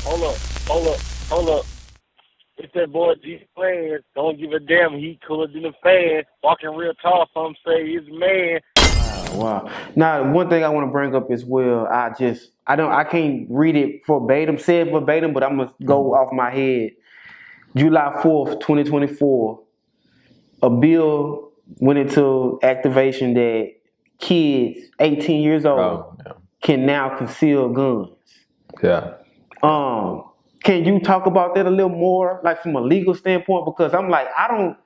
Hold up, hold up, hold up. It's that boy G Plans. Don't give a damn. He cooler than a fan. Walking real tall. Some say he's a man. Wow. Now, one thing I want to bring up as well, I can't read it verbatim, say it verbatim, but I'm gonna go off my head. July 4th, 2024, a bill went into activation that kids 18 years old Oh, yeah. can now conceal guns. Yeah. Um, can you talk about that a little more, like from a legal standpoint? Because I'm like, I don't.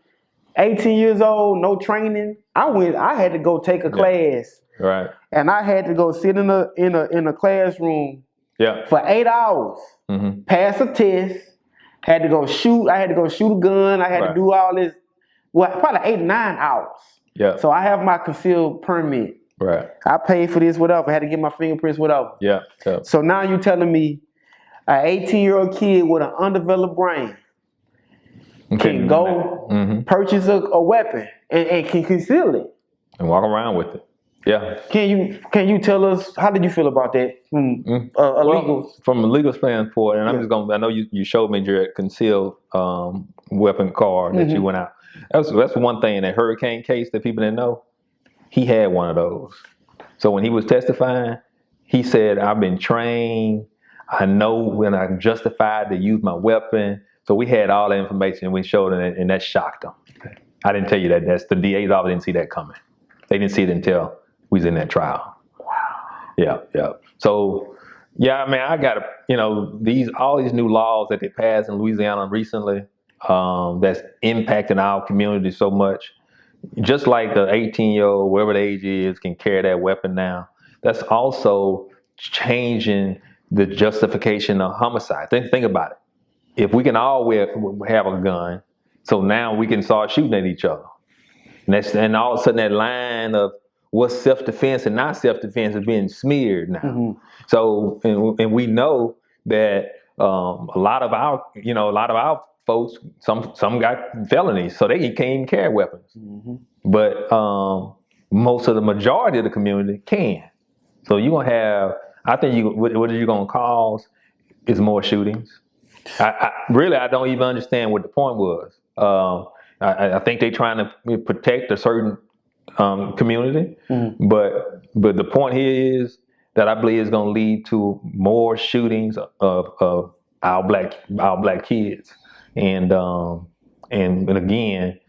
18 years old, no training. I had to go take a Yeah. class, Right. and I had to go sit in a classroom Yeah. for 8 hours, Mm-hmm. pass a test, had to go shoot. I had to go shoot a gun. I had to Right. do all this. Well, probably 8 9 hours. Yeah. So I have my concealed permit. Right. I paid for this, whatever. I had to get my fingerprints, whatever. Yeah. Yeah. So now you telling me an 18-year-old kid with an undeveloped brain can go Mm-hmm. purchase a weapon and can conceal it. And walk around with it. Yeah. Can you tell us how did you feel about that from a legal? Well, from a legal standpoint, and I'm Yeah. just going. I know you showed me your concealed weapon card that you went out. That's one thing in that hurricane case that people didn't know. He had one of those. So when he was testifying, he said, "I've been trained. I know when I'm justified to use my weapon." So we had all the information. We showed it, and that shocked him. I didn't tell you that. That's the DA's office didn't see that coming. They didn't see it until we was in that trial. Yeah, yeah. So, yeah, I mean, I got to, all these new laws that they passed in Louisiana recently, that's impacting our community so much. Just like the 18-year-old, whatever the age is, can carry that weapon now. That's also changing the justification of homicide. Think about it. If we can all have a gun, so now we can start shooting at each other. And all of a sudden that line of what's self-defense and not self-defense is being smeared now. Mm-hmm. So, and we know that a lot of our folks, some got felonies, so they can't even carry weapons. Mm-hmm. But most of the majority of the community can. So you're gonna have, I think what you're gonna cause is more shootings. I don't even understand what the point was. I think they're trying to protect a certain community, Mm-hmm. but the point here is that I believe is going to lead to more shootings of our black kids, and again,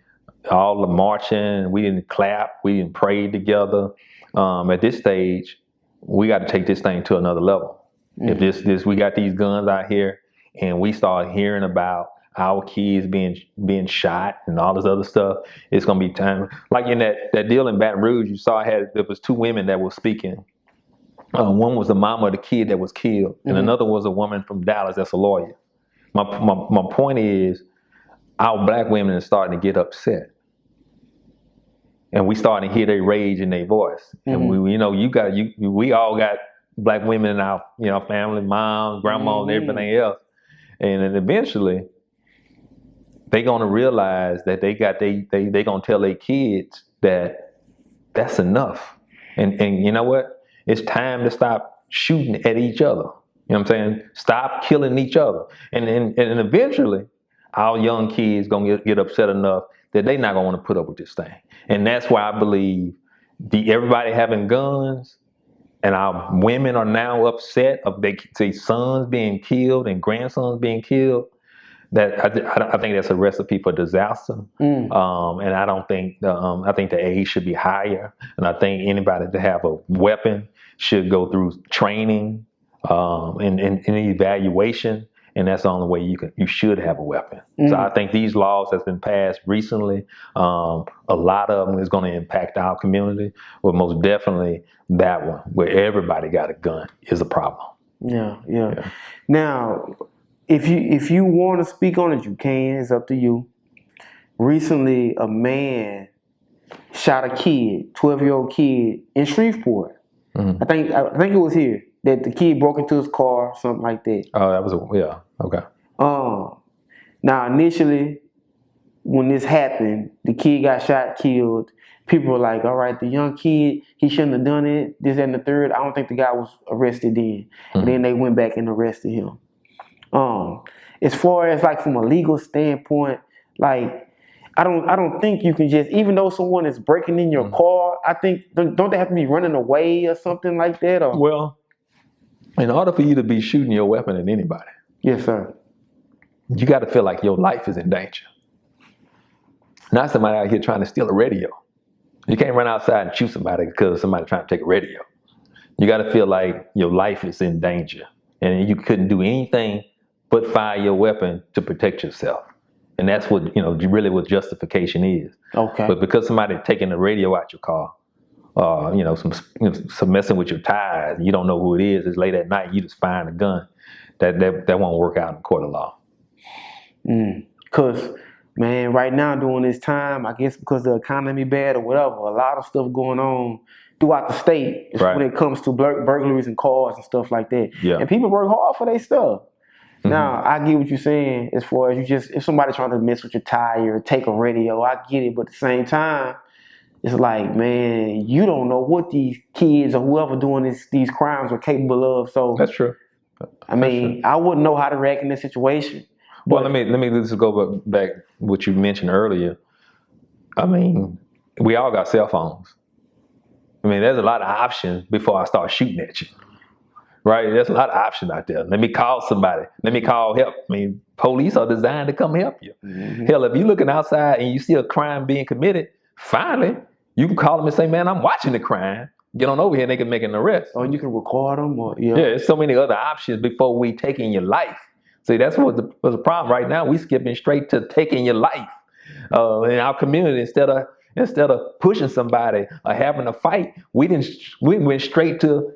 all the marching, we didn't clap, we didn't pray together. At this stage, we got to take this thing to another level. If this we got these guns out here, and we start hearing about our kids being shot and all this other stuff, it's gonna be time. Like in that deal in Baton Rouge, you saw there was two women that were speaking. One was the mama of the kid that was killed, and another was a woman from Dallas that's a lawyer. My point is, our black women are starting to get upset, and we starting to hear their rage in their voice. And we all got black women in our family, moms, grandmas, and everything else. And then eventually, they gonna realize that they gonna tell their kids that that's enough. And you know what? It's time to stop shooting at each other. You know what I'm saying? Stop killing each other. And eventually, our young kids gonna get upset enough that they not gonna want to put up with this thing. And that's why I believe everybody having guns, and our women are now upset of their sons being killed and grandsons being killed. That I think that's a recipe for disaster. And I don't think I think the age should be higher. And I think anybody to have a weapon should go through training and evaluation. And that's the only way you should have a weapon. So I think these laws that's been passed recently, a lot of them is going to impact our community. But most definitely that one, where everybody got a gun, is a problem. Yeah. Now, if you want to speak on it, you can. It's up to you. Recently, a man shot a kid, 12-year-old kid in Shreveport. Mm-hmm. I think it was here that the kid broke into his car, something like that. Oh, that was okay. Now initially, when this happened, the kid got shot, killed. People were like, "All right, the young kid, he shouldn't have done it." This and the third. I don't think the guy was arrested then. And then they went back and arrested him. As far as like from a legal standpoint, like I don't think you can just, even though someone is breaking in your car, I think don't they have to be running away or something like that? Or Well, in order for you to be shooting your weapon at anybody, yes, sir. you got to feel like your life is in danger. Not somebody out here trying to steal a radio. You can't run outside and shoot somebody because somebody's trying to take a radio. You got to feel like your life is in danger, and you couldn't do anything but fire your weapon to protect yourself. And that's what, really what justification is. Okay. But because somebody taking the radio out your car, some messing with your tires, you don't know who it is, it's late at night, you just firing a gun, that won't work out in court of law. Because, man, right now during this time, I guess because the economy bad or whatever, a lot of stuff going on throughout the state when it comes to burglaries and cars and stuff like that. Yeah. And people work hard for their stuff. Now, I get what you're saying as far as if somebody trying to mess with your tire or take a radio, I get it. But at the same time, it's like, man, you don't know what these kids or whoever doing these crimes are capable of. So that's true. I mean, I wouldn't know how to react in this situation. Well, let me just go back what you mentioned earlier. I mean, we all got cell phones. I mean, there's a lot of options before I start shooting at you. Right? There's a lot of options out there. Let me call somebody. Let me call help. I mean, police are designed to come help you. Hell, if you're looking outside and you see a crime being committed, finally, you can call them and say, man, I'm watching the crime. Get on over here and they can make an arrest. Or you can record them. Yeah, there's so many other options before we taking your life. See, that's what the problem right now. We skipping straight to taking your life in our community instead of pushing somebody or having a fight. We went straight to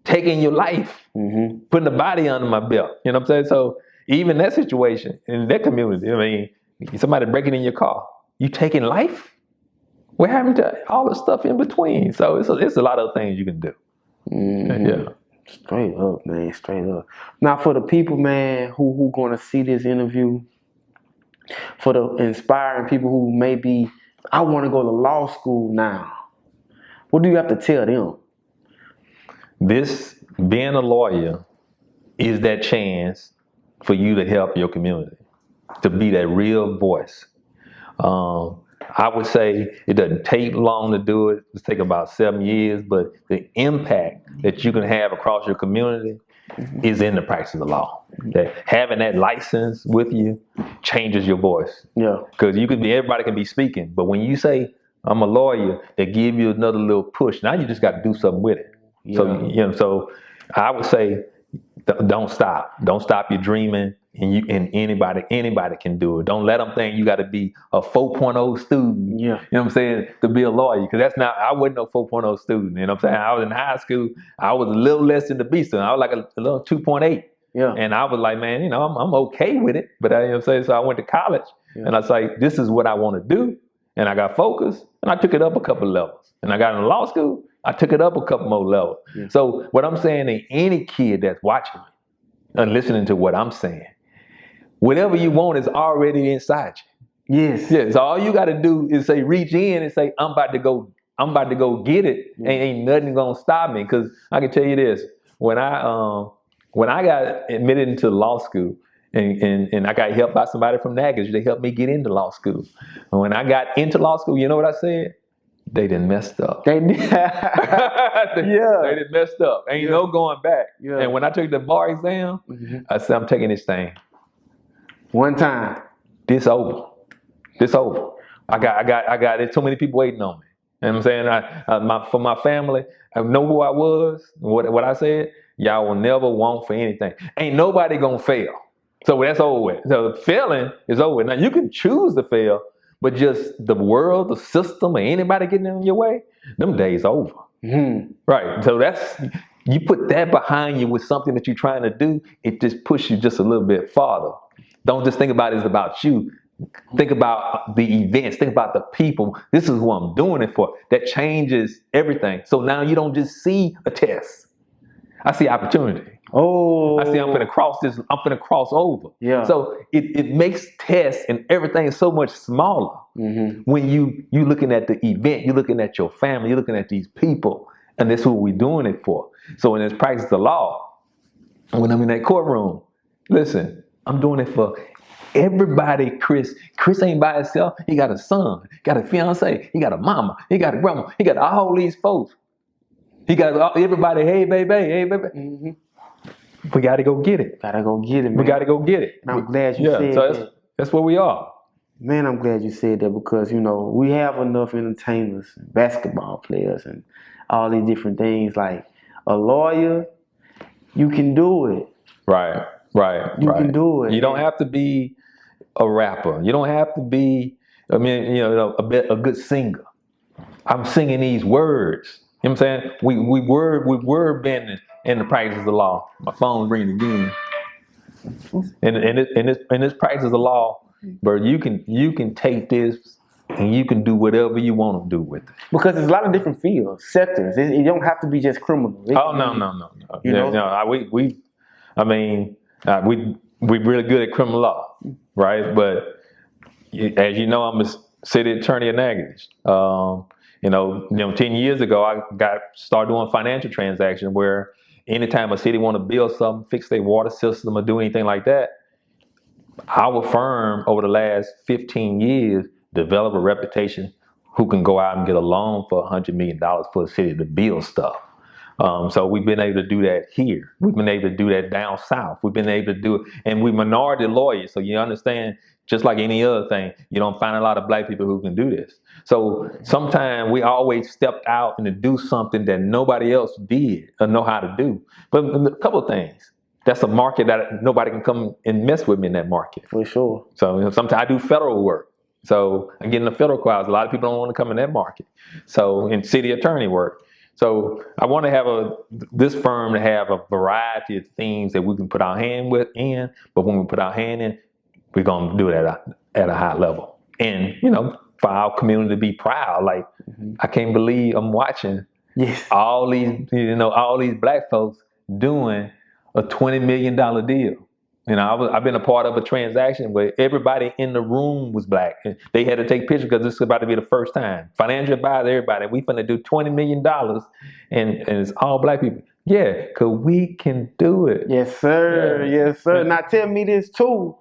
taking your life, putting the body under my belt. You know what I'm saying? So even that situation in that community, I mean, somebody breaking in your car, you taking life? We're having to all the stuff in between. So it's a lot of things you can do. Yeah. Straight up, man. Straight up. Now, for the people, man, who going to see this interview, for the inspiring people who maybe, I want to go to law school now, what do you have to tell them? This, being a lawyer, is that chance for you to help your community, to be that real voice. I would say it doesn't take long to do it. It's take about 7 years, but the impact that you can have across your community is in the practice of the law. That having that license with you changes your voice. Yeah. Because everybody can be speaking, but when you say, I'm a lawyer, they give you another little push. Now you just got to do something with it. Yeah. So I would say, don't stop. Don't stop your dreaming. And anybody can do it. Don't let them think you got to be a 4.0 student. Yeah. You know what I'm saying? To be a lawyer. Because I wasn't no 4.0 student. You know what I'm saying? I was in high school. I was a little less than the B student. I was like a little 2.8. Yeah. And I was like, man, I'm okay with it. But you know what I'm saying? So I went to college and I was like, this is what I want to do. And I got focused and I took it up a couple of levels. And I got into law school. I took it up a couple more levels. Yeah. So what I'm saying to any kid that's watching me and listening to what I'm saying, whatever you want is already inside you. Yes. Yeah. So all you got to do is say, reach in and say, I'm about to go get it. Yeah. Ain't nothing gonna stop me. Because I can tell you this: when I got admitted into law school, and I got helped by somebody from NAGAS, they helped me get into law school. And when I got into law school, you know what I said? They done messed up. They done messed up. Ain't no going back. Yeah. And when I took the bar exam, I said, I'm taking this thing. One time. This over. I got there's too many people waiting on me. You know what I'm saying? For my family, I know who I was, what I said. Y'all will never want for anything. Ain't nobody gonna fail. So that's over with. So failing is over with. Now you can choose to fail, but just the world, the system, or anybody getting in your way, them days over. Mm-hmm. Right. So you put that behind you with something that you're trying to do, it just pushes you just a little bit farther. Don't just think about it's about you. Think about the events. Think about the people. This is who I'm doing it for. That changes everything. So now you don't just see a test. I see opportunity. Oh, I see I'm finna cross this. I'm finna cross over. Yeah. So it makes tests and everything so much smaller when you looking at the event, you're looking at your family, you're looking at these people, and that's who we're doing it for. So in this practice of law, when I'm in that courtroom, Listen, I'm doing it for everybody. Chris ain't by himself. He got a son, got a fiance, he got a mama, he got a grandma, he got all these folks. He got everybody. Hey, baby, hey, baby. Mm-hmm. We got to go get it. Gotta go get it, man. We got to go get it. I'm glad you said that. That's where we are. Man, I'm glad you said that because, we have enough entertainers, basketball players, and all these different things. Like a lawyer, you can do it. Right. You can do it. You don't have to be a rapper. You don't have to be, a good singer. I'm singing these words. You know what I'm saying? We word bending in the practice of the law. My phone's ringing again. In this practice of the law, but you can take this and you can do whatever you want to do with it. Because there's a lot of different fields, sectors. It don't have to be just criminal. No. We really good at criminal law, right? But as you know, I'm a city attorney in Natchitoches. 10 years ago, I started doing financial transactions where anytime a city want to build something, fix their water system, or do anything like that, our firm over the last 15 years developed a reputation who can go out and get a loan for $100 million for a city to build stuff. So we've been able to do that here. We've been able to do that down south. We've been able to do it, and we're minority lawyers, so you understand. Just like any other thing, you don't find a lot of black people who can do this. So sometimes we always stepped out and to do something that nobody else did or know how to do. But a couple of things. That's a market that nobody can come and mess with me in that market. For sure. So sometimes I do federal work. So I get in the federal crowds. A lot of people don't want to come in that market. So in city attorney work. So I want to have this firm to have a variety of things that we can put our hand in. But when we put our hand in, we're gonna do it at a high level, and for our community to be proud. Like I can't believe I'm watching all these black folks doing a $20 million deal. I've been a part of a transaction where everybody in the room was black. They had to take pictures because this is about to be the first time. Financial advisor, everybody. We finna do $20 million, and it's all black people. Yeah, because we can do it. Yes, sir. Yeah. Yes, sir. Now tell me this too.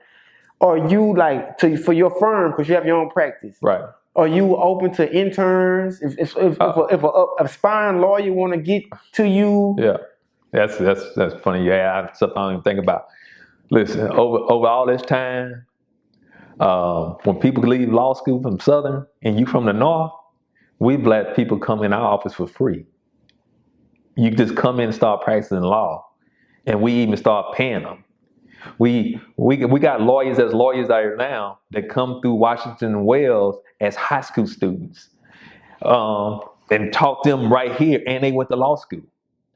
Are you for your firm, because you have your own practice? Right. Are you open to interns? If a aspiring lawyer want to get to you? Yeah, that's funny. Yeah, that's something I don't even think about. Listen, over all this time, when people leave law school from Southern and you from the North, we've let people come in our office for free. You just come in and start practicing law, and we even start paying them. We got lawyers out here now that come through Washington and Wells as high school students, and taught them right here, and they went to law school.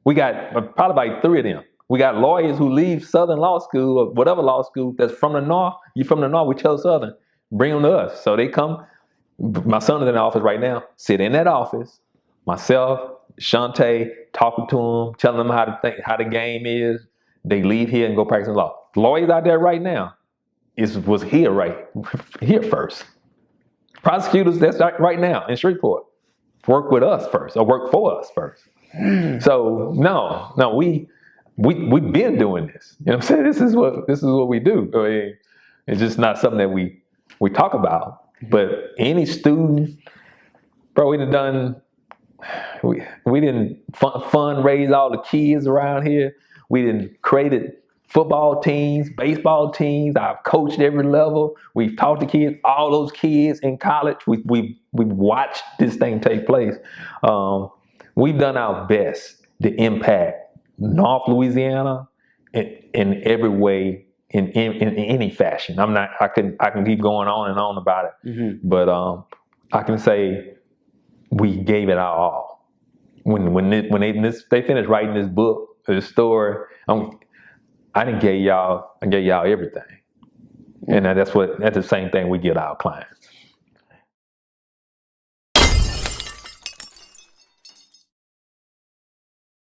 We got probably like 3 of them. We got lawyers who leave Southern Law School or whatever law school that's from the North. You from the North, we tell Southern, bring them to us. So they come. My son is in the office right now. Sit in that office. Myself, Shantae, talking to them, telling them how the game is. They leave here and go practice law. Lawyers out there right now was here first. Prosecutors that's right now in Shreveport work with us first or work for us first. So no, we've been doing this. You know what I'm saying? This is what we do. I mean, it's just not something that we talk about. But any student, bro, we didn't fundraise all the kids around here. We didn't created football teams, baseball teams. I've coached every level. We've taught the kids, all those kids in college. We've watched this thing take place. We've done our best to impact North Louisiana in every way, in any fashion. I can keep going on and on about it, but I can say we gave it our all. When they finished writing this book, this story, I gave y'all everything, and that's the same thing we give our clients.